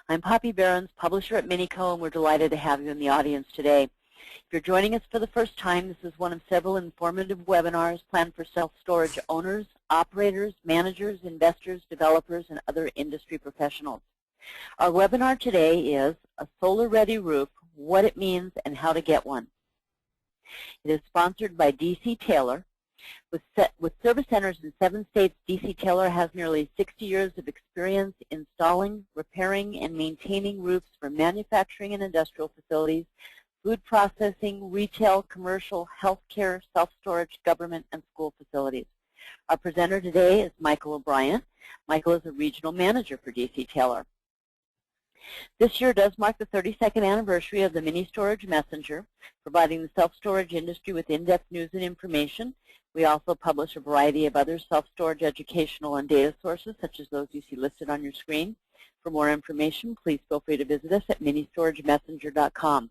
I'm Poppy Behrens, publisher at Minico, and we're delighted to have you in the audience today. If you're joining us for the first time, this is one of several informative webinars planned for self-storage owners, operators, managers, investors, developers, and other industry professionals. Our webinar today is A Solar-Ready Roof, What It Means and How to Get One. It is sponsored by D.C. Taylor. With service centers in 7 states, D.C. Taylor has nearly 60 years of experience installing, repairing, and maintaining roofs for manufacturing and industrial facilities, food processing, retail, commercial, healthcare, self-storage, government, and school facilities. Our presenter today is Michael O'Brien. Michael is a regional manager for D.C. Taylor. This year does mark the 32nd anniversary of the Mini Storage Messenger, providing the self-storage industry with in-depth news and information. We also publish a variety of other self-storage educational and data sources, such as those you see listed on your screen. For more information, please feel free to visit us at ministoragemessenger.com.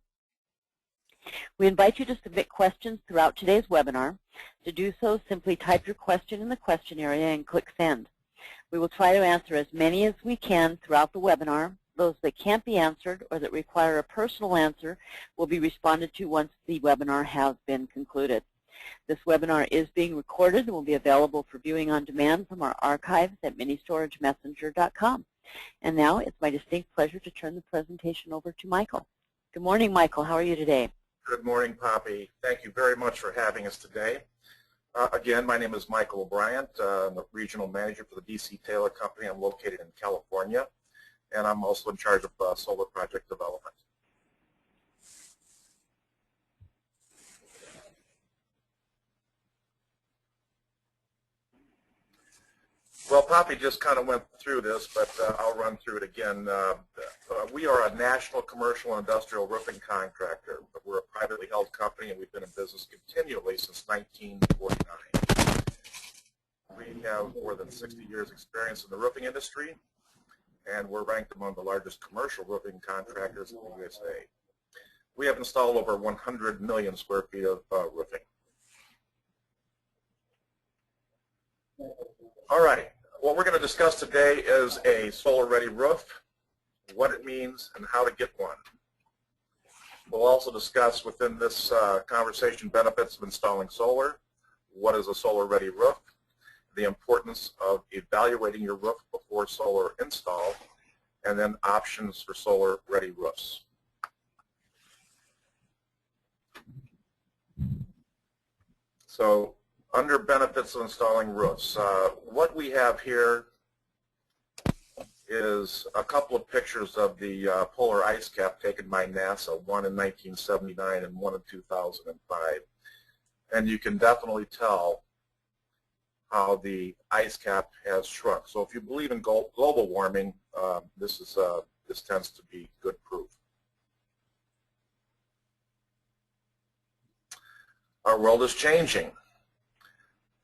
We invite you to submit questions throughout today's webinar. To do so, simply type your question in the question area and click Send. We will try to answer as many as we can throughout the webinar. Those that can't be answered or that require a personal answer will be responded to once the webinar has been concluded. This webinar is being recorded and will be available for viewing on demand from our archives at ministoragemessenger.com. And now it's my distinct pleasure to turn the presentation over to Michael. Good morning, Michael. How are you today? Good morning, Poppy. Thank you very much for having us today. Again, my name is Michael O'Brien. I'm the regional manager for the D.C. Taylor Company. I'm located in California, and I'm also in charge of solar project development. Well, Poppy just kind of went through this, but I'll run through it again. We are a national commercial and industrial roofing contractor. We're a privately held company, and we've been in business continually since 1949. We have more than 60 years experience in the roofing industry, and we're ranked among the largest commercial roofing contractors in the USA. We have installed over 100 million square feet of roofing. All right. What we're going to discuss today is a solar-ready roof, what it means, and how to get one. We'll also discuss within this conversation benefits of installing solar, what is a solar-ready roof, the importance of evaluating your roof before solar install, and then options for solar-ready roofs. So, under benefits of installing roofs, what we have here is a couple of pictures of the polar ice cap taken by NASA, one in 1979 and one in 2005. And you can definitely tell how the ice cap has shrunk. So if you believe in global warming, this tends to be good proof. Our world is changing.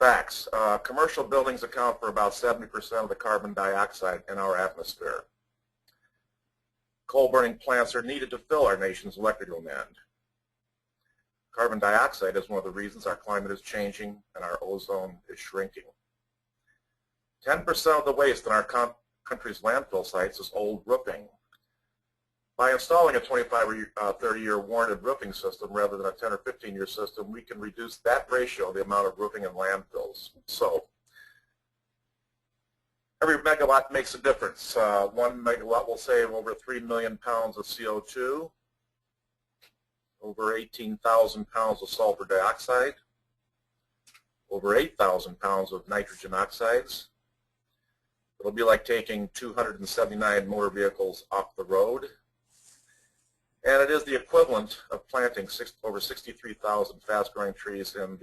Facts. Commercial buildings account for about 70% of the carbon dioxide in our atmosphere. Coal-burning plants are needed to fill our nation's electrical demand. Carbon dioxide is one of the reasons our climate is changing and our ozone is shrinking. 10% of the waste in our country's landfill sites is old roofing. By installing a 25 or 30-year warranted roofing system rather than a 10 or 15-year system, we can reduce that ratio, the amount of roofing in landfills. So every megawatt makes a difference. 1 megawatt will save over 3 million pounds of CO2, over 18,000 pounds of sulfur dioxide, over 8,000 pounds of nitrogen oxides. It'll be like taking 279 motor vehicles off the road. And it is the equivalent of planting over 63,000 fast-growing trees in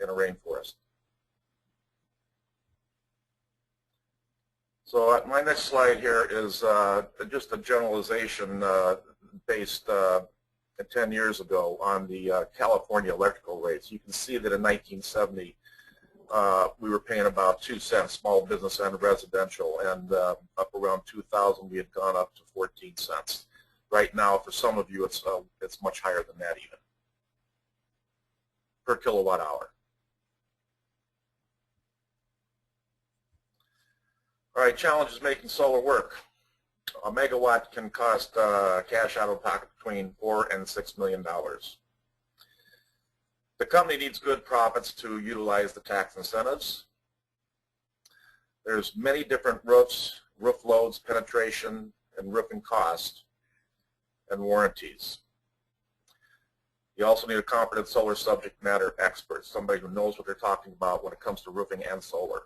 a rainforest. So my next slide here is just a generalization based 10 years ago on the California electrical rates. You can see that in 1970 we were paying about 2 cents, small business and residential, and up around 2000 we had gone up to 14 cents. Right now, for some of you, it's much higher than that even, per kilowatt hour. All right, challenge is making solar work. A megawatt can cost cash out of pocket between $4 and $6 million. The company needs good profits to utilize the tax incentives. There's many different roofs, roof loads, penetration, and roofing costs and warranties. You also need a competent solar subject matter expert, somebody who knows what they're talking about when it comes to roofing and solar.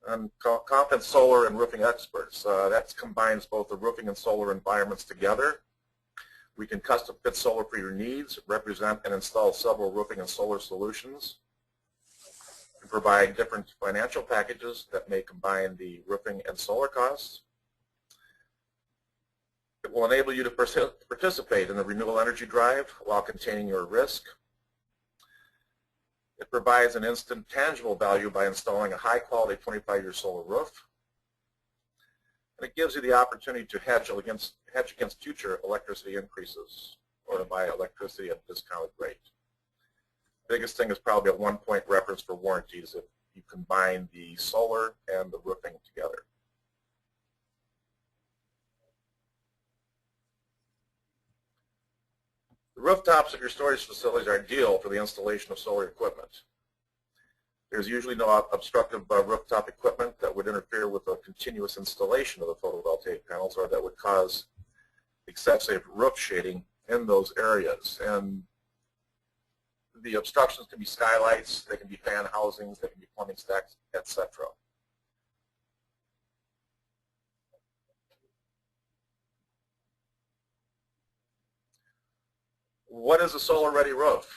And competent solar and roofing experts, that combines both the roofing and solar environments together. We can custom fit solar for your needs, represent and install several roofing and solar solutions, and provide different financial packages that may combine the roofing and solar costs. It will enable you to participate in the renewable energy drive while containing your risk. It provides an instant tangible value by installing a high-quality 25-year solar roof. And it gives you the opportunity to hedge against future electricity increases or to buy electricity at a discounted rate. The biggest thing is probably a one-point reference for warranties if you combine the solar and the roofing together. The rooftops of your storage facilities are ideal for the installation of solar equipment. There's usually no obstructive rooftop equipment that would interfere with a continuous installation of the photovoltaic panels or that would cause excessive roof shading in those areas. And the obstructions can be skylights, they can be fan housings, they can be plumbing stacks, etc. What is a solar-ready roof?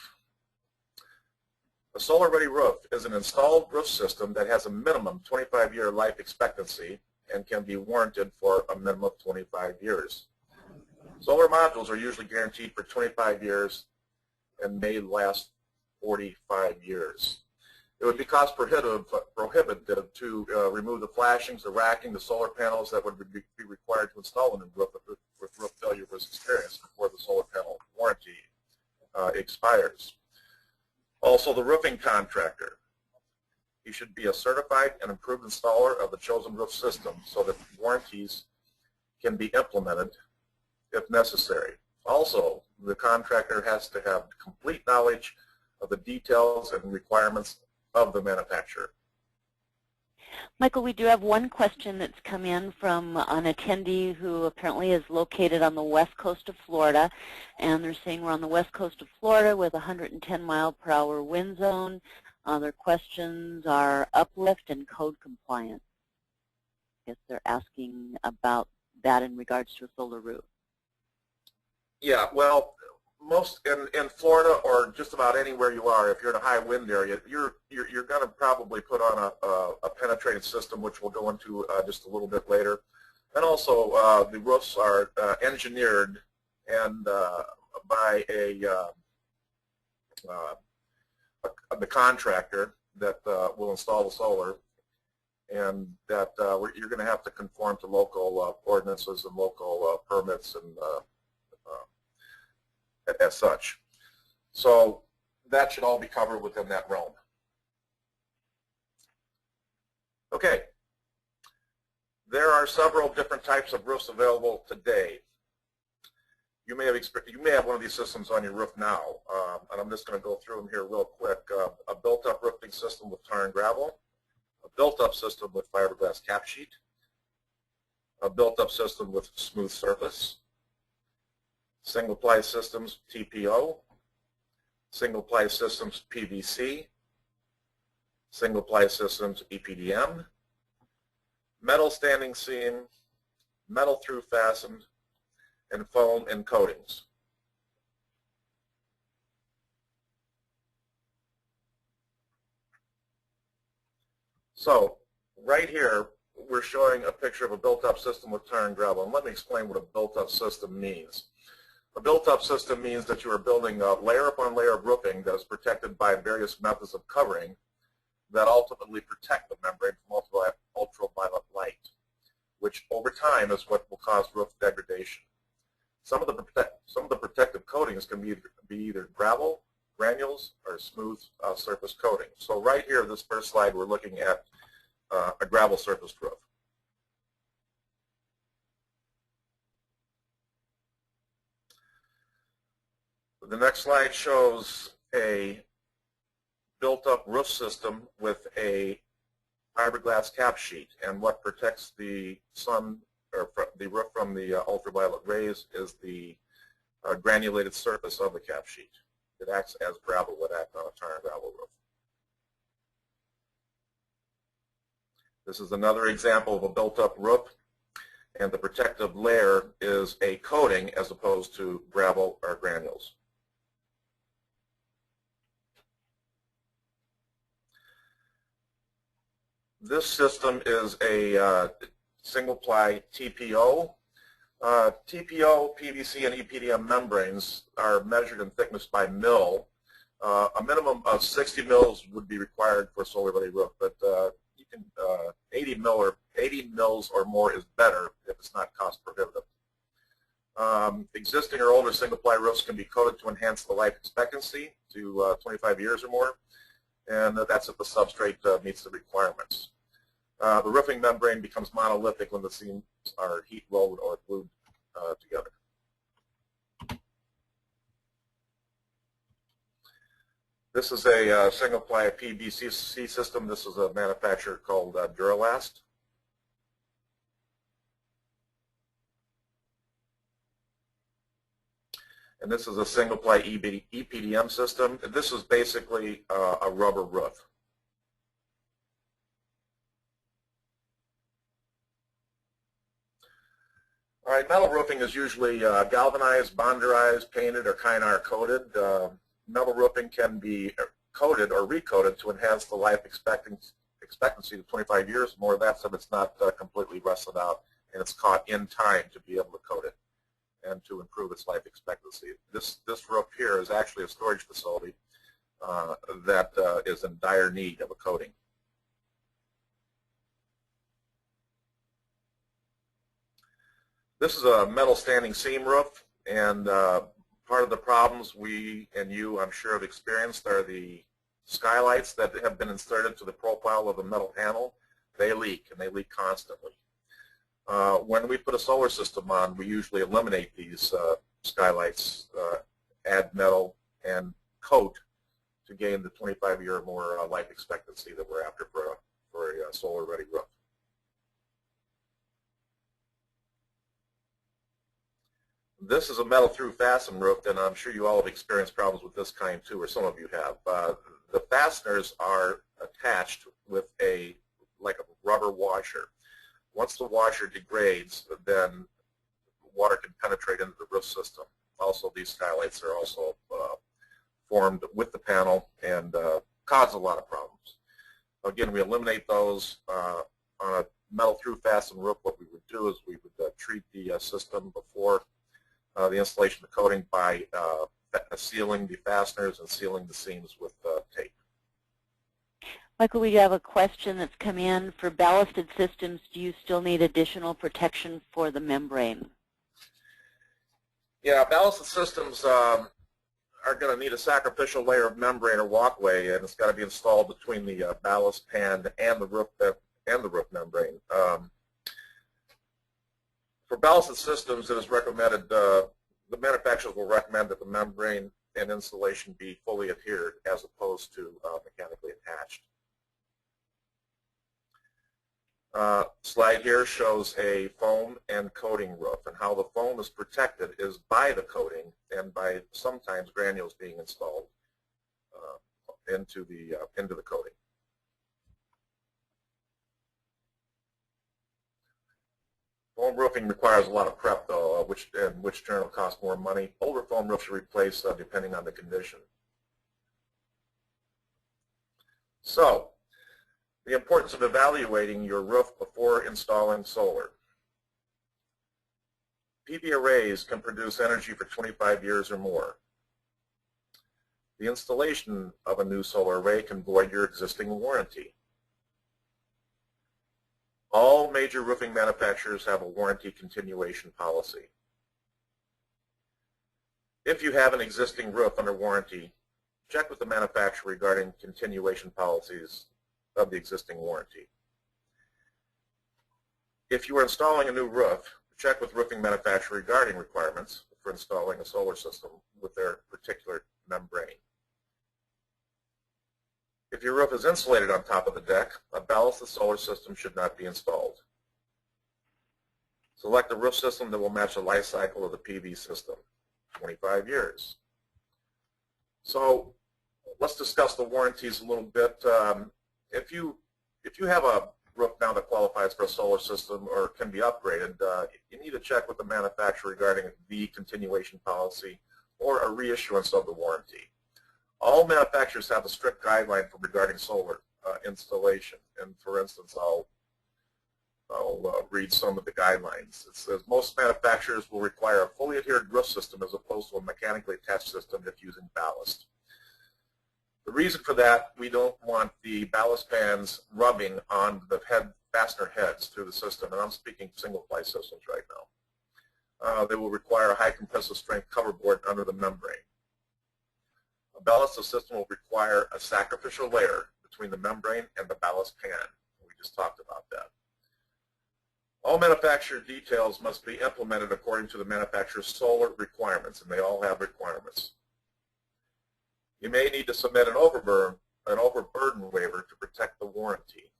A solar-ready roof is an installed roof system that has a minimum 25-year life expectancy and can be warranted for a minimum of 25 years. Solar modules are usually guaranteed for 25 years and may last 45 years. It would be cost prohibitive to remove the flashings, the racking, the solar panels that would be required to install a new roof if roof failure was experienced before the solar panel warranty expires. Also, the roofing contractor. You should be a certified and approved installer of the chosen roof system so that warranties can be implemented if necessary. Also, the contractor has to have complete knowledge of the details and requirements of the manufacturer. Michael, we do have one question that's come in from an attendee who apparently is located on the west coast of Florida, and they're saying we're on the west coast of Florida with 110-mile-per-hour wind zone. Their questions are uplift and code compliance. I guess they're asking about that in regards to a solar roof. Yeah, well, most in Florida or just about anywhere you are, if you're in a high wind area, you're going to probably put on a penetrating system, which we'll go into just a little bit later. And also, the roofs are engineered and by the contractor that will install the solar, and that you're going to have to conform to local ordinances and local permits and as such. So that should all be covered within that realm. Okay. There are several different types of roofs available today. You may have one of these systems on your roof now, and I'm just going to go through them here real quick. A built-up roofing system with tar and gravel, a built-up system with fiberglass cap sheet, a built-up system with smooth surface, single-ply systems TPO, single-ply systems PVC, single-ply systems EPDM, metal standing seam, metal through fastened, and foam and coatings. So right here we're showing a picture of a built-up system with tar and gravel, and let me explain what a built-up system means. A built-up system means that you are building a layer upon layer of roofing that is protected by various methods of covering that ultimately protect the membrane from ultraviolet light, which over time is what will cause roof degradation. Some of the protective coatings can be either gravel, granules, or smooth surface coating. So right here, this first slide, we're looking at a gravel surface roof. The next slide shows a built-up roof system with a fiberglass cap sheet, and what protects the sun or the roof from the ultraviolet rays is the granulated surface of the cap sheet. It acts as gravel would act on a tar and gravel roof. This is another example of a built-up roof, and the protective layer is a coating as opposed to gravel or granules. This system is a single-ply TPO. TPO, PVC, and EPDM membranes are measured in thickness by mil. A minimum of 60 mils would be required for a solar-ready roof, but you can 80 mils or more is better if it's not cost prohibitive. Existing or older single-ply roofs can be coated to enhance the life expectancy to 25 years or more, and that's if the substrate meets the requirements. The roofing membrane becomes monolithic when the seams are heat rolled or glued together. This is a single-ply PVC system. This is a manufacturer called Ballasted. And this is a single-ply EPDM system. This is basically a rubber roof. All right, metal roofing is usually galvanized, bonderized, painted, or Kynar coated. Metal roofing can be coated or recoated to enhance the life expectancy to 25 years or more. That's if it's not completely rusted out and it's caught in time to be able to coat it and to improve its life expectancy. This roof here is actually a storage facility that is in dire need of a coating. This is a metal standing seam roof, and part of the problems we and you, I'm sure, have experienced are the skylights that have been inserted to the profile of the metal panel. They leak, and they leak constantly. When we put a solar system on, we usually eliminate these skylights, add metal, and coat to gain the 25-year or more life expectancy that we're after for a solar-ready roof. This is a metal through fasten roof, and I'm sure you all have experienced problems with this kind too, or some of you have. The fasteners are attached with like a rubber washer. Once the washer degrades, then water can penetrate into the roof system. Also, these skylights are also formed with the panel and cause a lot of problems. Again, we eliminate those. On a metal through fasten roof, what we would do is we would treat the system before the installation of the coating by sealing the fasteners and sealing the seams with tape. Michael, we have a question that's come in. For ballasted systems, do you still need additional protection for the membrane? Yeah, ballasted systems are going to need a sacrificial layer of membrane or walkway, and it's got to be installed between the ballast pan and the roof membrane. For ballasted systems, it is recommended, the manufacturers will recommend that the membrane and insulation be fully adhered as opposed to mechanically attached. Slide here shows a foam and coating roof, and how the foam is protected is by the coating and by sometimes granules being installed into the coating. Foam roofing requires a lot of prep, though, which turn will cost more money. Older foam roofs are replaced depending on the condition. So, the importance of evaluating your roof before installing solar. PV arrays can produce energy for 25 years or more. The installation of a new solar array can void your existing warranty. All major roofing manufacturers have a warranty continuation policy. If you have an existing roof under warranty, check with the manufacturer regarding continuation policies of the existing warranty. If you are installing a new roof, check with roofing manufacturer regarding requirements for installing a solar system with their particular membrane. If your roof is insulated on top of the deck, a ballasted solar system should not be installed. Select a roof system that will match the life cycle of the PV system, 25 years. So let's discuss the warranties a little bit. If you have a roof now that qualifies for a solar system or can be upgraded, you need to check with the manufacturer regarding the continuation policy or a reissuance of the warranty. All manufacturers have a strict guideline for regarding solar installation, and for instance, I'll read some of the guidelines. It says most manufacturers will require a fully adhered roof system as opposed to a mechanically attached system if using ballast. The reason for that, we don't want the ballast pans rubbing on the fastener heads through the system, and I'm speaking single-ply systems right now. They will require a high compressive strength cover board under the membrane. A ballasted system will require a sacrificial layer between the membrane and the ballast pan. We just talked about that. All manufacturer details must be implemented according to the manufacturer's solar requirements, and they all have requirements. You may need to submit an overburden waiver to protect the warranty.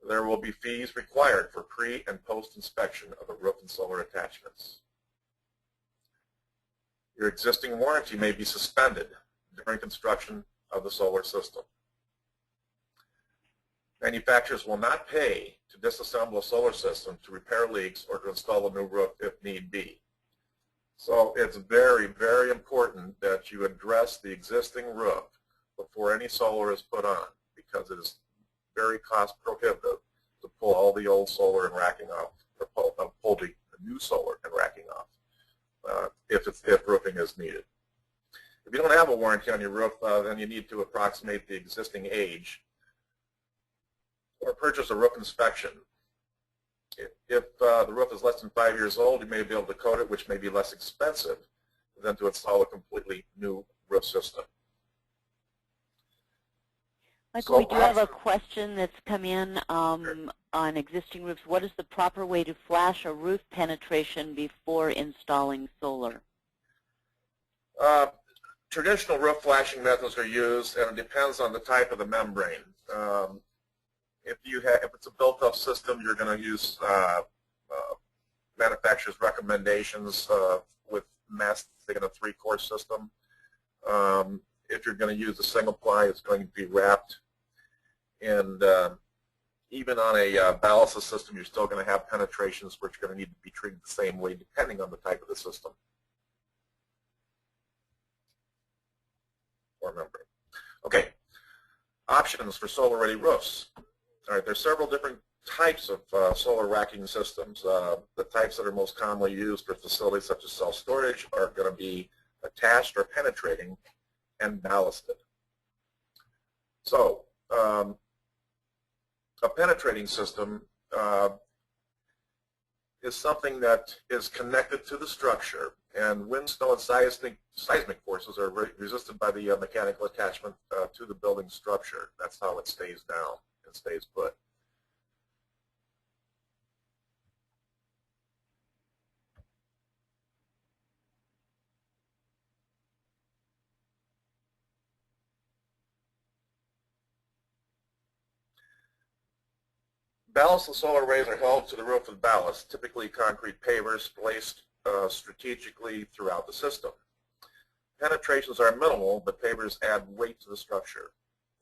There will be fees required for pre- and post-inspection of the roof and solar attachments. Your existing warranty may be suspended during construction of the solar system. Manufacturers will not pay to disassemble a solar system, to repair leaks, or to install a new roof if need be. So it's very, very important that you address the existing roof before any solar is put on, because it is very cost prohibitive to pull all the old solar and racking off, or pull the new solar and racking off if roofing is needed. If you don't have a warranty on your roof, then you need to approximate the existing age or purchase a roof inspection. If the roof is less than 5 years old, you may be able to coat it, which may be less expensive than to install a completely new roof system. Michael, we do have a question that's come in on existing roofs. What is the proper way to flash a roof penetration before installing solar? Traditional roof flashing methods are used, and it depends on the type of the membrane. If it's a built-up system, you're going to use manufacturer's recommendations with mastic in a 3-core system. If you're going to use a single ply, it's going to be wrapped. And even on a ballasted system, you're still going to have penetrations which are going to need to be treated the same way depending on the type of the system or membrane. Okay, options for solar-ready roofs. All right, there's several different types of solar racking systems. The types that are most commonly used for facilities such as self-storage are going to be attached or penetrating and ballasted. So a penetrating system is something that is connected to the structure, and wind, snow, and seismic forces are resisted by the mechanical attachment to the building structure. That's how it stays down and stays put. Ballasted solar arrays are held to the roof with ballast, typically concrete pavers placed strategically throughout the system. Penetrations are minimal, but pavers add weight to the structure.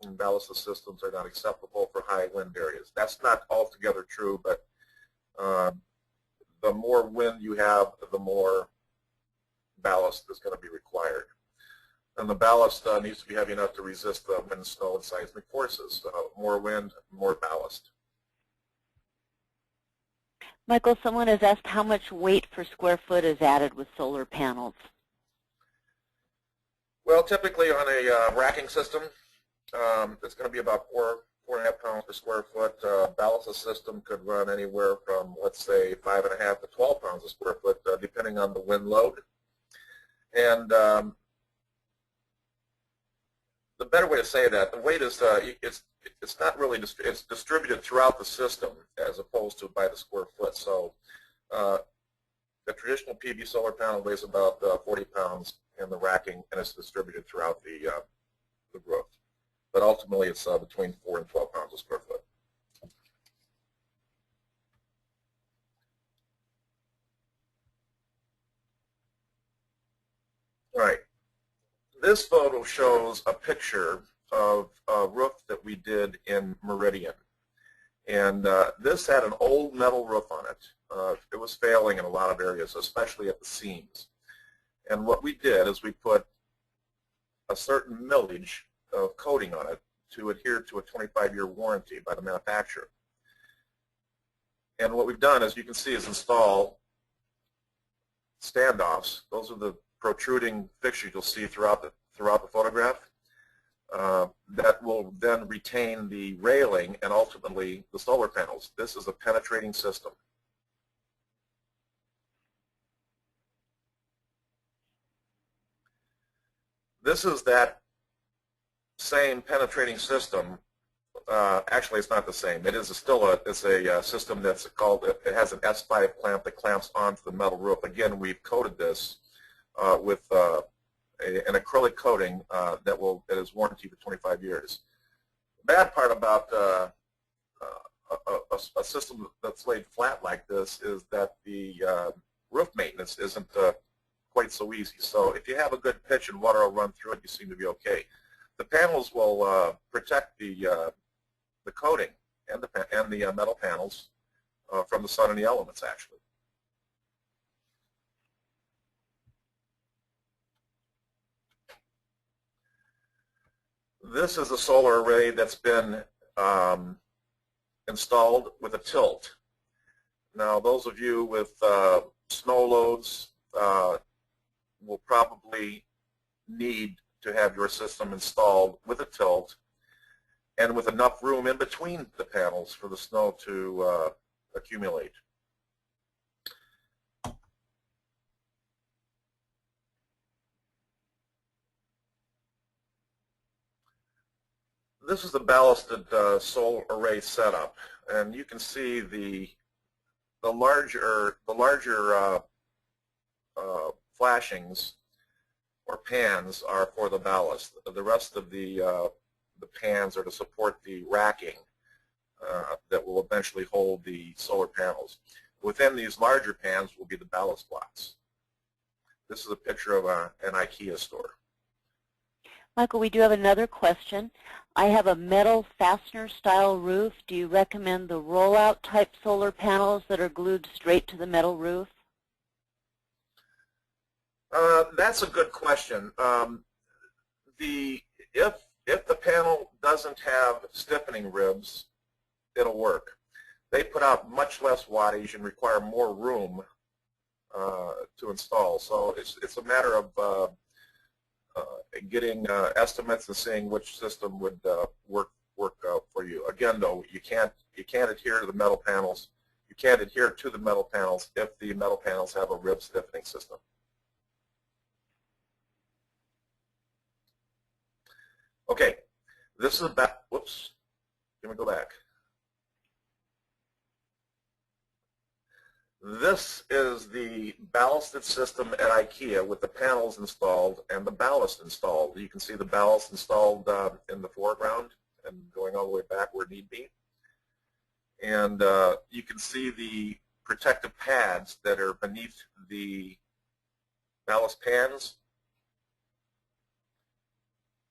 And ballasted systems are not acceptable for high wind areas. That's not altogether true, but the more wind you have, the more ballast is going to be required. And the ballast needs to be heavy enough to resist the wind, snow, and seismic forces. More wind, more ballast. Michael, someone has asked how much weight per square foot is added with solar panels. Well, typically on a racking system, it's going to be about 4.5 pounds per square foot. Ballasted system could run anywhere from, let's say, 5.5 to 12 pounds a square foot, depending on the wind load. And the better way to say that, the weight is it's not really it's distributed throughout the system as opposed to by the square foot. So The traditional PV solar panel weighs about 40 pounds in the racking, and it's distributed throughout the roof. But ultimately, it's between 4 and 12 pounds a square foot. All right. This photo shows a picture of a roof that we did in Meridian. And this had an old metal roof on it. It was failing in a lot of areas, especially at the seams. And what we did is we put a certain millage of coating on it to adhere to a 25-year warranty by the manufacturer. And what we've done, as you can see, is install standoffs. Those are the protruding fixtures you'll see throughout the photograph. That will then retain the railing and ultimately the solar panels. This is a penetrating system. This is that same penetrating system. Actually, it's not the same. It is still a system that's called. It has an S5 clamp that clamps onto the metal roof. Again, we've coated this with an acrylic coating that is warranted for 25 years. The bad part about a system that's laid flat like this is that the roof maintenance isn't quite so easy. So if you have a good pitch and water will run through it, you seem to be okay. The panels will protect the coating and the metal panels from the sun and the elements, actually. This is a solar array that's been installed with a tilt. Now, those of you with snow loads will probably need to have your system installed with a tilt and with enough room in between the panels for the snow to accumulate. This is the ballasted solar array setup, and you can see the larger flashings or pans are for the ballast. The rest of the pans are to support the racking that will eventually hold the solar panels. Within these larger pans will be the ballast blocks. This is a picture of an IKEA store. Michael, we do have another question. I have a metal fastener style roof. Do you recommend the rollout type solar panels that are glued straight to the metal roof? That's a good question. If the panel doesn't have stiffening ribs, it'll work. They put out much less wattage and require more room to install. So it's a matter of getting estimates and seeing which system would work for you. Again, though, you can't adhere to the metal panels. You can't adhere to the metal panels if the metal panels have a rib stiffening system. Okay, this is about. Whoops. Let me go back. This is the ballasted system at IKEA with the panels installed and the ballast installed. You can see the ballast installed in the foreground and going all the way back where need be. And you can see the protective pads that are beneath the ballast pans.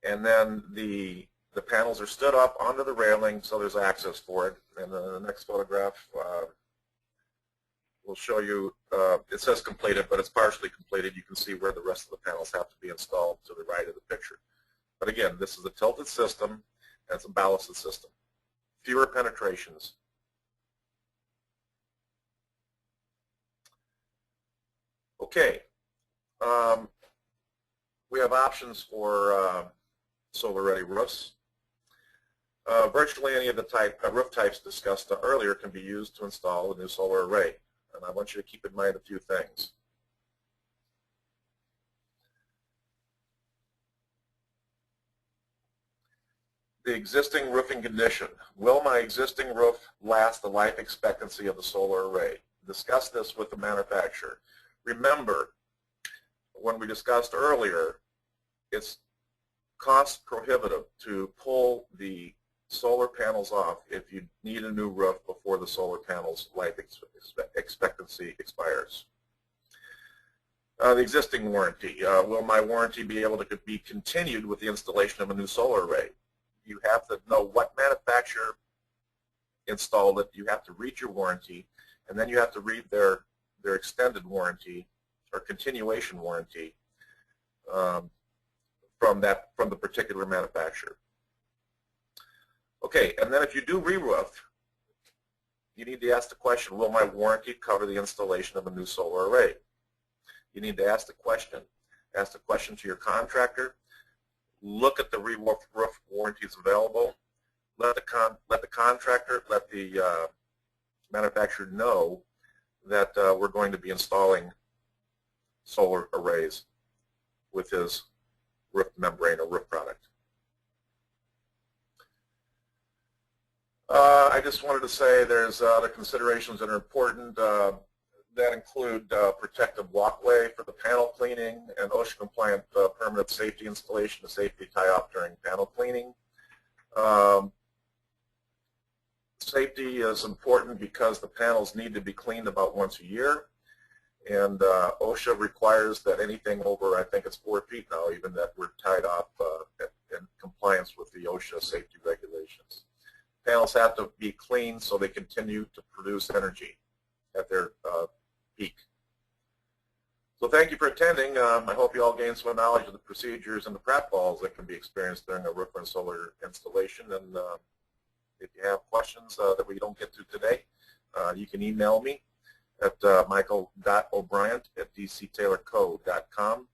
And then the panels are stood up onto the railing so there's access for it. And then the next photograph will show you, it says completed, but it's partially completed. You can see where the rest of the panels have to be installed to the right of the picture. But again, this is a tilted system, and it's a ballasted system. Fewer penetrations. Okay. We have options for solar-ready roofs. Virtually any of the roof types discussed earlier can be used to install a new solar array. And I want you to keep in mind a few things. The existing roofing condition. Will my existing roof last the life expectancy of the solar array? discuss this with the manufacturer. Remember, when we discussed earlier, it's cost prohibitive to pull the solar panels off if you need a new roof before the solar panels' life expectancy expires. The existing warranty. Will my warranty be able to be continued with the installation of a new solar array? You have to know what manufacturer installed it. You have to read your warranty, and then you have to read their extended warranty or continuation warranty from the particular manufacturer. Okay, and then if you do re-roof, you need to ask the question, will my warranty cover the installation of a new solar array? You need to ask the question. Ask the question to your contractor. Look at the re-roof warranties available. Let the contractor, let the manufacturer know that we're going to be installing solar arrays with his roof membrane or roof product. I just wanted to say there's other considerations that are important that include protective walkway for the panel cleaning and OSHA-compliant permanent safety installation to safely tie off during panel cleaning. Safety is important because the panels need to be cleaned about once a year, and OSHA requires that anything over, I think it's 4 feet now, even that we're tied off in compliance with the OSHA safety regulations. Panels have to be clean so they continue to produce energy at their peak. So thank you for attending. I hope you all gained some knowledge of the procedures and the pratfalls that can be experienced during a roof and solar installation. And if you have questions that we don't get to today, you can email me at michael.o'brien@dctaylorco.com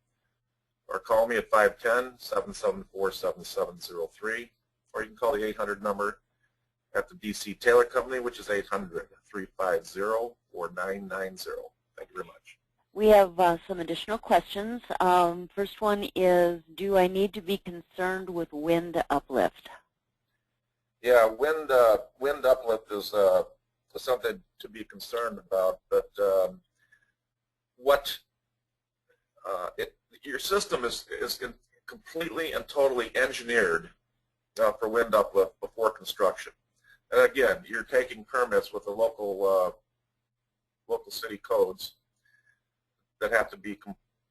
or call me at 510-774-7703, or you can call the 800 number at the DC Taylor Company, which is 800-350-4990. Thank you very much. We have some additional questions. First one is, do I need to be concerned with wind uplift? Yeah, wind uplift is something to be concerned about, but your system is completely and totally engineered for wind uplift before construction. And again, you're taking permits with the local city codes that have to be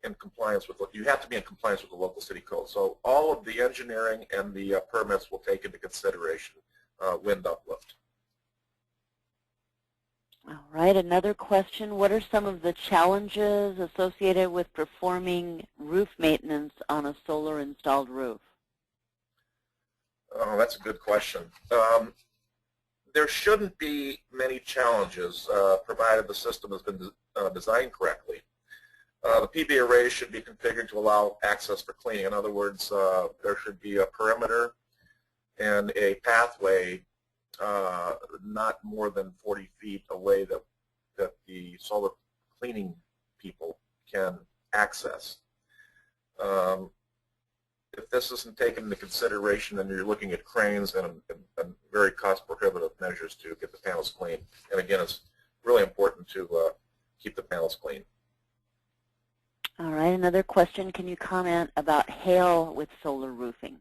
in compliance with. You have to be in compliance with the local city code. So all of the engineering and the permits will take into consideration wind uplift. All right, another question. What are some of the challenges associated with performing roof maintenance on a solar installed roof? Oh, that's a good question. There shouldn't be many challenges provided the system has been designed correctly. The PV array should be configured to allow access for cleaning. In other words, there should be a perimeter and a pathway not more than 40 feet away that the solar cleaning people can access. If this isn't taken into consideration, then you're looking at cranes and very cost-prohibitive measures to get the panels clean. And again, it's really important to keep the panels clean. All right, another question. Can you comment about hail with solar roofing?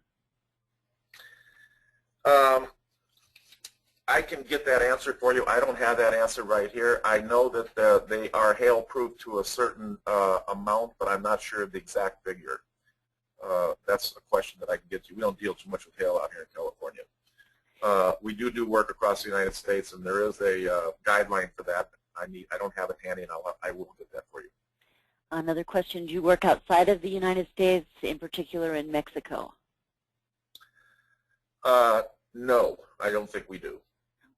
I can get that answer for you. I don't have that answer right here. I know that they are hail-proof to a certain amount, but I'm not sure of the exact figure. That's a question that I can get you. We don't deal too much with hail out here in California. We do work across the United States, and there is a guideline for that. I don't have it handy, and I will get that for you. Another question. Do you work outside of the United States, in particular in Mexico? No, I don't think we do.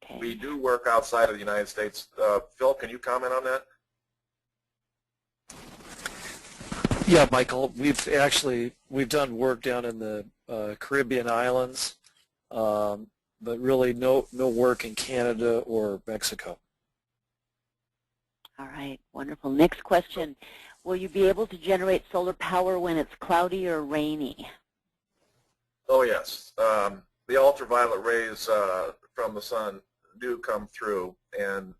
Okay. We do work outside of the United States. Phil, can you comment on that? Yeah, Michael, we've done work down in the Caribbean islands, but really no work in Canada or Mexico. All right, wonderful. Next question. Will you be able to generate solar power when it's cloudy or rainy? Oh, yes. The ultraviolet rays from the sun do come through, and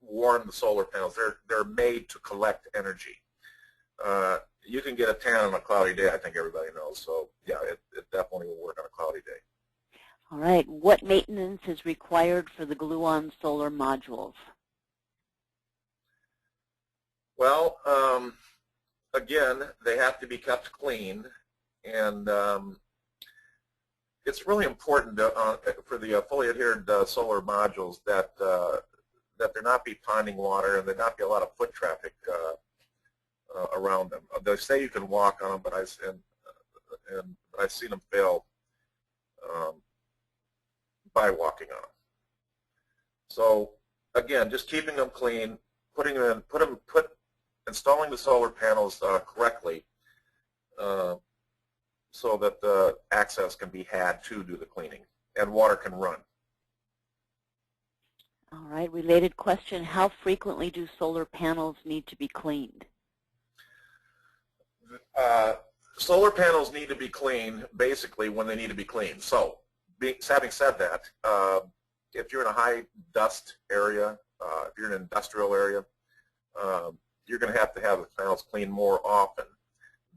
warm the solar panels. They're made to collect energy. You can get a tan on a cloudy day, I think everybody knows. So yeah, it definitely will work on a cloudy day. All right. What maintenance is required for the glue-on solar modules? Well, again, they have to be kept clean, and it's really important for the fully adhered solar modules that that there not be ponding water and there not be a lot of foot traffic around them. They say you can walk on them, but I've seen them fail by walking on them. So again, just keeping them clean, installing the solar panels correctly so that the access can be had to do the cleaning and water can run. All right, related question, how frequently do solar panels need to be cleaned? Solar panels need to be cleaned basically when they need to be cleaned. So having said that, if you're in a high dust area, if you're in an industrial area, you're going to have the panels cleaned more often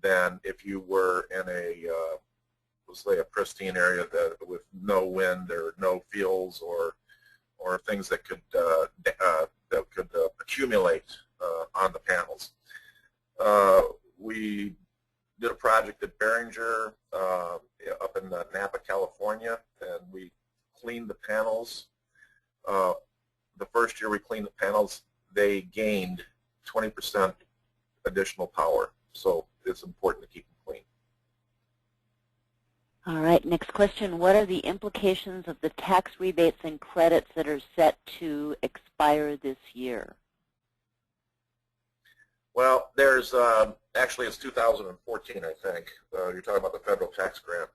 than if you were in a, let's say, a pristine area with no wind or no fields or things that could accumulate on the panels. We did a project at Behringer up in Napa, California, and we cleaned the panels. The first year we cleaned the panels, they gained 20% additional power. So it's important to keep them clean. All right, next question. What are the implications of the tax rebates and credits that are set to expire this year? Well, there's actually it's 2014, I think. You're talking about the federal tax grant.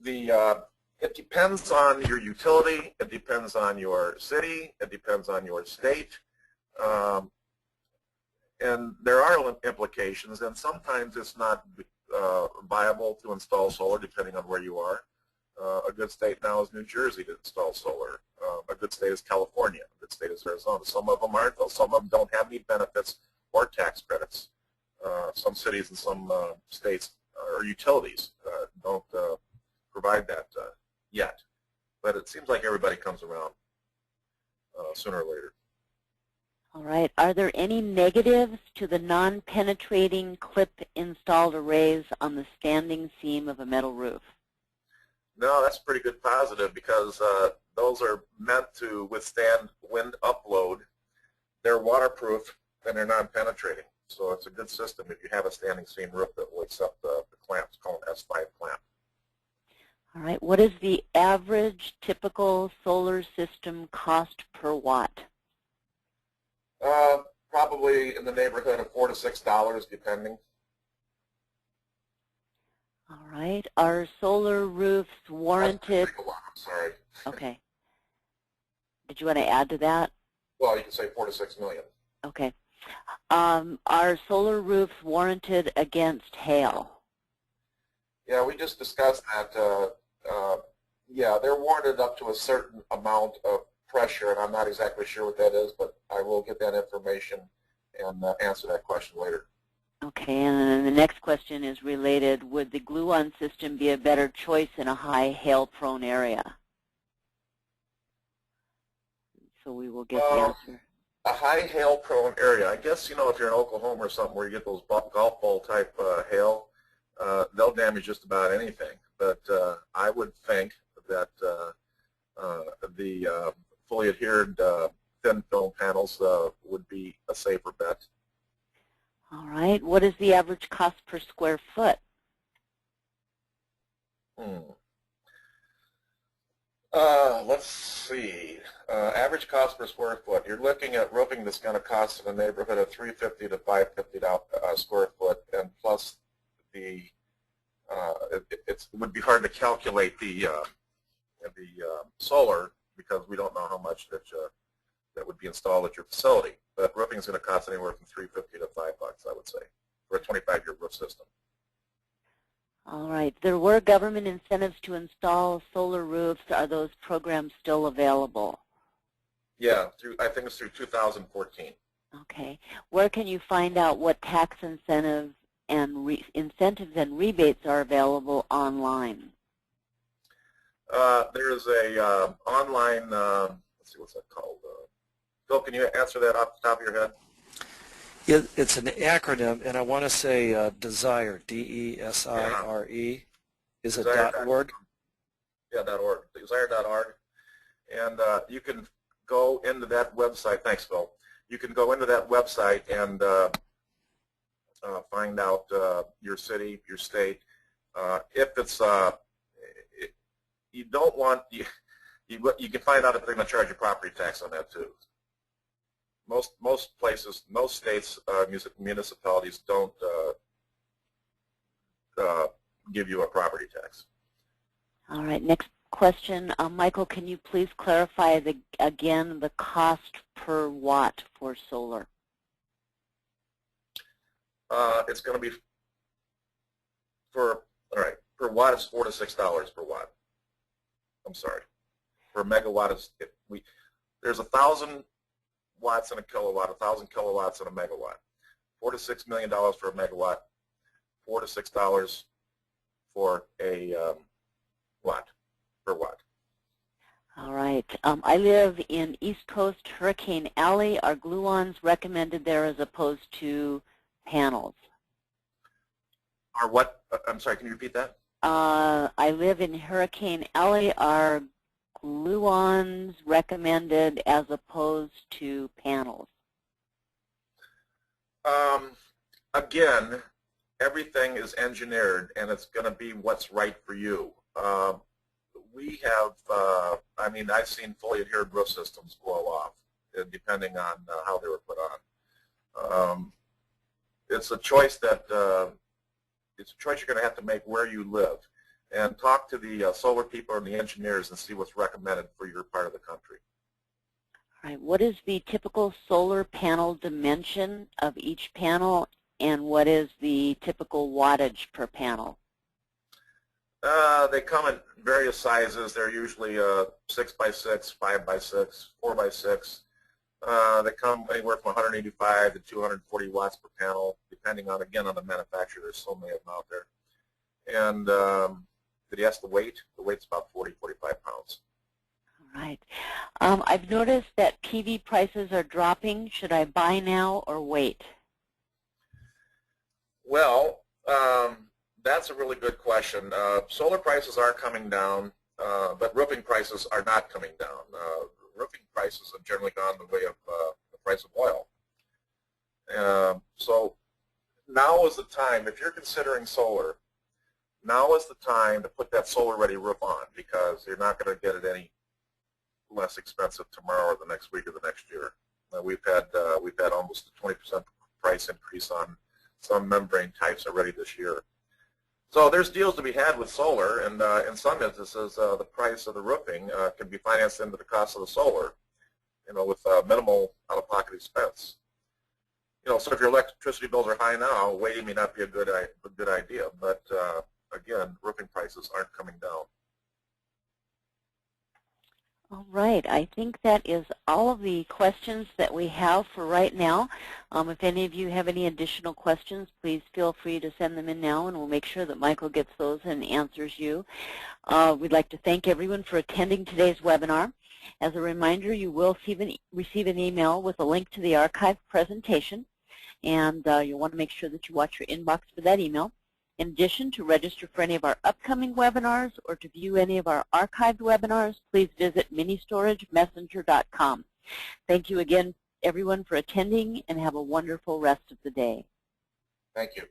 It depends on your utility. It depends on your city. It depends on your state. And there are implications, and sometimes it's not viable to install solar depending on where you are. A good state now is New Jersey to install solar. A good state is California. A good state is Arizona. Some of them aren't, though. Some of them don't have any benefits or tax credits. Some cities and some states or utilities don't provide that yet. But it seems like everybody comes around sooner or later. All right. Are there any negatives to the non-penetrating clip-installed arrays on the standing seam of a metal roof? No, that's a pretty good positive because those are meant to withstand wind upload. They're waterproof and they're non-penetrating. So it's a good system if you have a standing seam roof that will accept the clamps, called an S5 clamp. All right. What is the average typical solar system cost per watt? Probably in the neighborhood of $4 to $6, depending. All right. Are solar roofs warranted? I'm sorry. Okay. Did you want to add to that? Well, you can say 4 to 6 million. Okay. Are solar roofs warranted against hail? Yeah, we just discussed that. Yeah, they're warranted up to a certain amount of pressure, and I'm not exactly sure what that is, but I will get that information and answer that question later. Okay, and then the next question is related. Would the glue-on system be a better choice in a high hail-prone area? So we will get the answer. A high hail-prone area, I guess, you know, if you're in Oklahoma or something where you get those golf ball type hail, they'll damage just about anything. But I would think that the fully adhered thin film panels would be a safer bet. All right. What is the average cost per square foot? Let's see. Average cost per square foot. You're looking at roofing that's going to cost in the neighborhood of $350 to $550 square foot, and plus the it would be hard to calculate the solar because we don't know how much that would be installed at your facility. But roofing is going to cost anywhere from $350 to $5, I would say, for a 25-year roof system. All right. There were government incentives to install solar roofs. Are those programs still available? Yeah, I think it's through 2014. Okay. Where can you find out what tax incentives and rebates are available online? There's a online, let's see, what's that called? Phil, can you answer that off the top of your head? It's an acronym, and I want to say DESIRE, D-E-S-I-R-E. Is it .org? Yeah, .org. DESIRE.org. And you can go into that website. Thanks, Phil. You can go into that website and find out your city, your state. If it's you don't want you can find out if they're going to charge you property tax on that too. Most places, most states, municipalities don't give you a property tax. All right. Next question, Michael. Can you please clarify again the cost per watt for solar? It's going to be per watt. It's $4 to $6 per watt. I'm sorry. Per megawatt there's 1,000 watts in a kilowatt, 1,000 kilowatts in a megawatt. $4 to $6 million for a megawatt, $4 to $6 for a watt, per watt. All right. I live in East Coast, Hurricane Alley. Are gluons recommended there as opposed to panels? Are what? I'm sorry, can you repeat that? I live in Hurricane Alley. Are gluons recommended as opposed to panels? Again, everything is engineered, and it's going to be what's right for you. We have, I mean, I've seen fully adhered roof systems blow off, depending on how they were put on. It's a choice that you're going to have to make where you live, and talk to the solar people and the engineers and see what's recommended for your part of the country. All right. What is the typical solar panel dimension of each panel, and what is the typical wattage per panel? They come in various sizes. They're usually 6x6, 5x6, 4x6. They come anywhere from 185 to 240 watts per panel, depending on, again, on the manufacturer. There's so many of them out there. And did you ask the weight? The weight's about 40, 45 pounds. All right. I've noticed that PV prices are dropping. Should I buy now or wait? Well, that's a really good question. Solar prices are coming down, but roofing prices are not coming down. Roofing prices have generally gone the way of the price of oil. So now is the time, if you're considering solar, now is the time to put that solar-ready roof on, because you're not going to get it any less expensive tomorrow or the next week or the next year. We've had almost a 20% price increase on some membrane types already this year. So there's deals to be had with solar, and in some instances, the price of the roofing can be financed into the cost of the solar, with minimal out-of-pocket expense. So if your electricity bills are high now, waiting may not be a good idea. But again, roofing prices aren't coming down. All right. I think that is all of the questions that we have for right now. If any of you have any additional questions, please feel free to send them in now, and we'll make sure that Michael gets those and answers you. We'd like to thank everyone for attending today's webinar. As a reminder, you will receive an email with a link to the archived presentation, and you'll want to make sure that you watch your inbox for that email. In addition, to register for any of our upcoming webinars or to view any of our archived webinars, please visit ministoragemessenger.com. Thank you again, everyone, for attending, and have a wonderful rest of the day. Thank you.